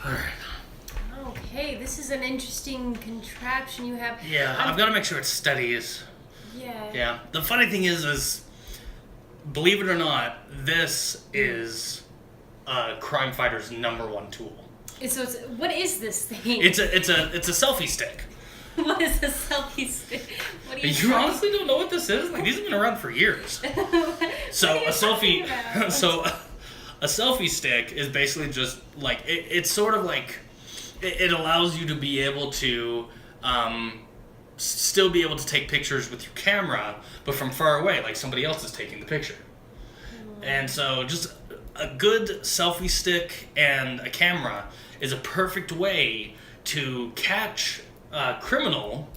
Alright. Okay, this is an interesting contraption you have. Yeah, I've got to make sure it's steady. Yeah. Yeah. The funny thing is, believe it or not, this is a crime fighter's #1 tool. What is this thing? It's a selfie stick. What is a selfie stick? What are You honestly don't know what this is? Like, these have been around for years. So a selfie stick is basically just like it's sort of like it allows you to be able to still be able to take pictures with your camera, but from far away, like somebody else is taking the picture. And so just a good selfie stick and a camera is a perfect way to catch a criminal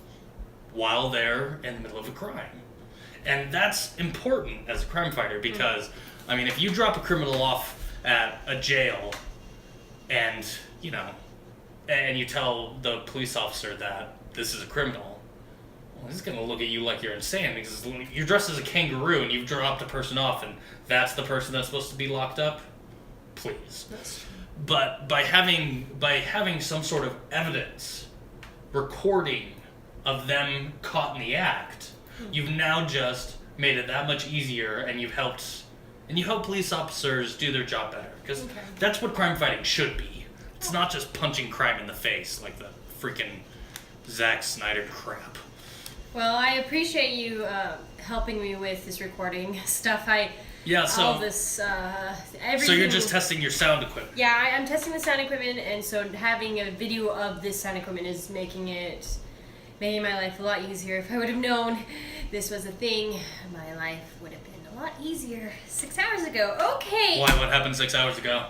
while they're in the middle of a crime. And that's important as a crime fighter because, I mean, if you drop a criminal off at a jail and, and you tell the police officer that this is a criminal, well, he's going to look at you like you're insane because you're dressed as a kangaroo and you've dropped a person off and that's the person that's supposed to be locked up. Please. But by having some sort of evidence recording of them caught in the act, you've now just made it that much easier, and you help police officers do their job better because that's what crime fighting should be. It's not just punching crime in the face like the freaking Zack Snyder crap. Well, I appreciate you helping me with this recording stuff. All this, everything. So you're just testing your sound equipment? Yeah, I'm testing the sound equipment, and so having a video of this sound equipment is making my life a lot easier. If I would have known this was a thing, my life would have been a lot easier 6 hours ago. Okay. Why? What happened 6 hours ago?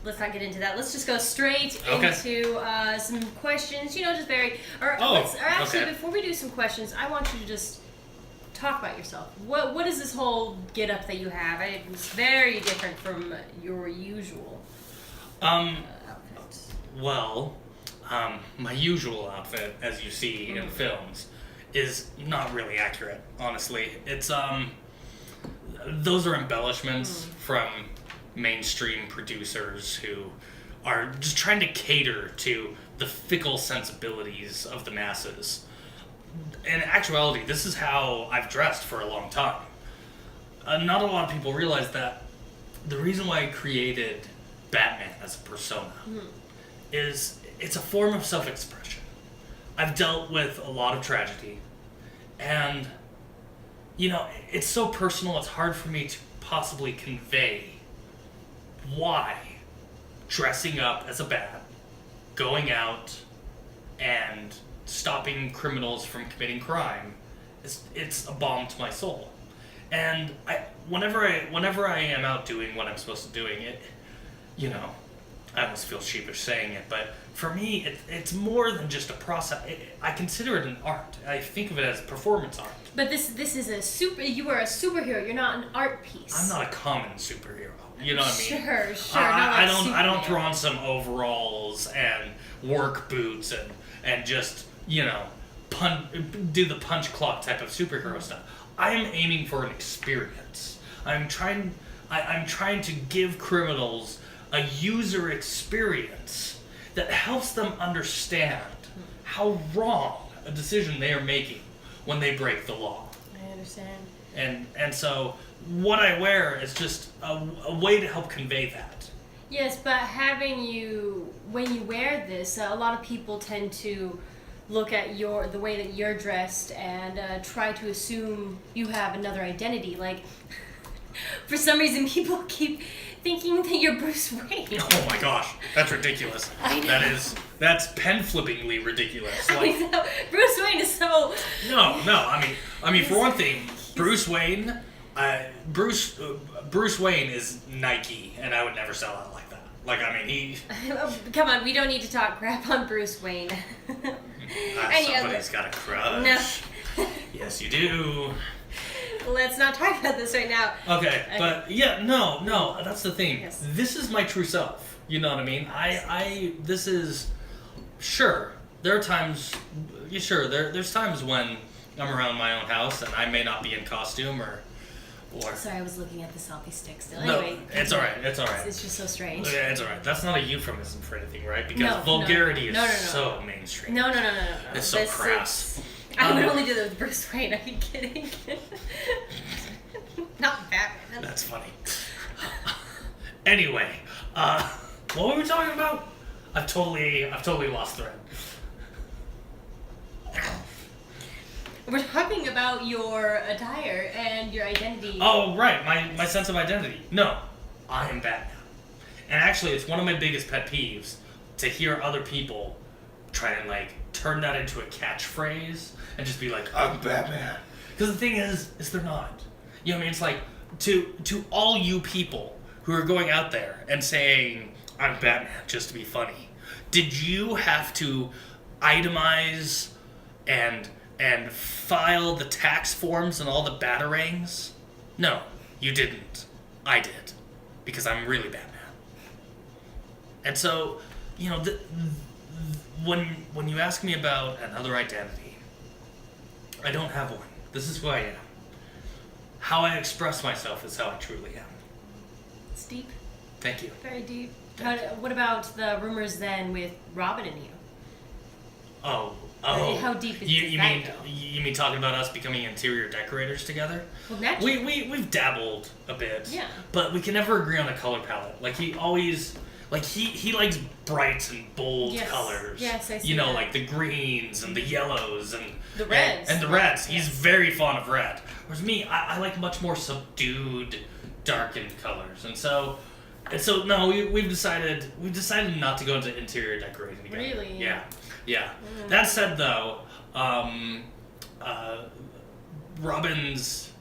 Let's not get into that. Let's just go straight into some questions. Just very. Before we do some questions, I want you to just talk about yourself. What is this whole get up that you have? It's very different from your usual outfit. Well, my usual outfit, as you see in films, is not really accurate, honestly. It's those are embellishments from mainstream producers who are just trying to cater to the fickle sensibilities of the masses. In actuality, this is how I've dressed for a long time. Not a lot of people realize that the reason why I created Batman as a persona is it's a form of self-expression. I've dealt with a lot of tragedy, and, it's so personal, it's hard for me to possibly convey why dressing up as a bat, going out, and stopping criminals from committing crime, it's a balm to my soul. And whenever I am out doing what I'm supposed to doing, I almost feel sheepish saying it, but for me, it's more than just a process. I consider it an art. I think of it as performance art. But this is you are a superhero. You're not an art piece. I'm not a common superhero. You know what I mean? Sure. I don't throw on some overalls and work boots and just do the punch clock type of superhero stuff. I am aiming for an experience. I'm trying to give criminals a user experience that helps them understand how wrong a decision they are making when they break the law. I understand. And so what I wear is just a way to help convey that. Yes, but when you wear this, a lot of people tend to look at the way that you're dressed and try to assume you have another identity. Like, for some reason, people keep thinking that you're Bruce Wayne. Oh my gosh, that's ridiculous. I know. That's pen-flippingly ridiculous. Like, I know. Bruce Wayne is so... No. I mean, for one thing, Bruce Wayne is Nike, and I would never sell out like that. Like, I mean, he... Come on, we don't need to talk crap on Bruce Wayne. Somebody's got a crush. No. Yes, you do. Let's not talk about this right now. Okay, but yeah, no, that's the thing. Yes. This is my true self. You know what I mean? This is... Sure, there are times... There's times when I'm around my own house and I may not be in costume Or sorry, I was looking at the selfie stick still. No, Anyway, it's all right. It's all right. It's just so strange. Yeah, it's all right. That's not a euphemism for anything, right? Because No, vulgarity no. is so mainstream. No. It's so crass. I would only do that with Bruce Wayne. Are you kidding? Not Batman. That's funny. Anyway, what were we talking about? I've totally lost thread. We're talking about your attire and your identity. Oh, right, my sense of identity. No, I am Batman. And actually, it's one of my biggest pet peeves to hear other people try and, like, turn that into a catchphrase and just be like, I'm Batman. Because the thing is they're not. You know what I mean? It's like, to all you people who are going out there and saying, I'm Batman, just to be funny, did you have to itemize and file the tax forms and all the batarangs? No, you didn't. I did. Because I'm really Batman. And so, you know, when you ask me about another identity, I don't have one. This is who I am. How I express myself is how I truly am. It's deep. Thank you. Very deep. What about the rumors then with Robin and you? Oh. How deep is that go? You mean talking about us becoming interior decorators together? Well, naturally. We've dabbled a bit. Yeah. But we can never agree on a color palette. Like he always, like he likes bright and bold colors. Yes, I see. You know, that. like the greens and the yellows and the reds. And the reds. He's very fond of red. Whereas me, I like much more subdued, darkened colors. And so no, we've decided not to go into interior decorating together. Really? Yeah. Yeah. That said, though, Robin's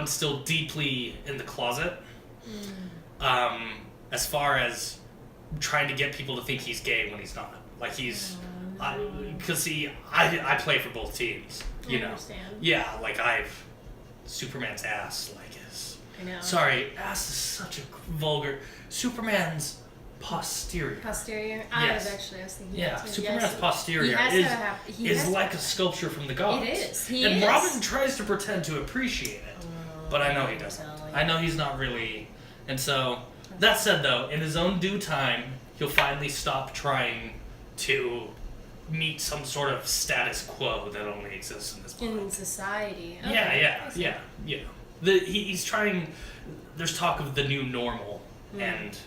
still deeply in the closet. As far as trying to get people to think he's gay when he's not. Like he's, because I play for both teams. You know. Understand. Yeah, like Superman's ass, like is. I know. Sorry, ass is such a vulgar. Superman's posterior. Posterior? Yes. I was thinking Yeah, that too. Superman's Yes. posterior is like a sculpture from the gods. It is. And Robin tries to pretend to appreciate it, but I know he doesn't. I know he's not really. And so, that said though, in his own due time, he'll finally stop trying to meet some sort of status quo that only exists in this world. In society. Okay. Yeah. He's trying. There's talk of the new normal, and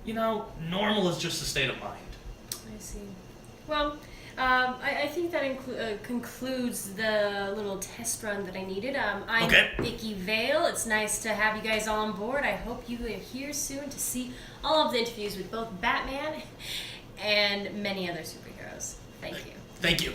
you know, normal is just a state of mind. I see. Well, I think that concludes the little test run that I needed. I'm Vicky Vale. It's nice to have you guys all on board. I hope you are here soon to see all of the interviews with both Batman and many other superheroes. Thank you. Thank you.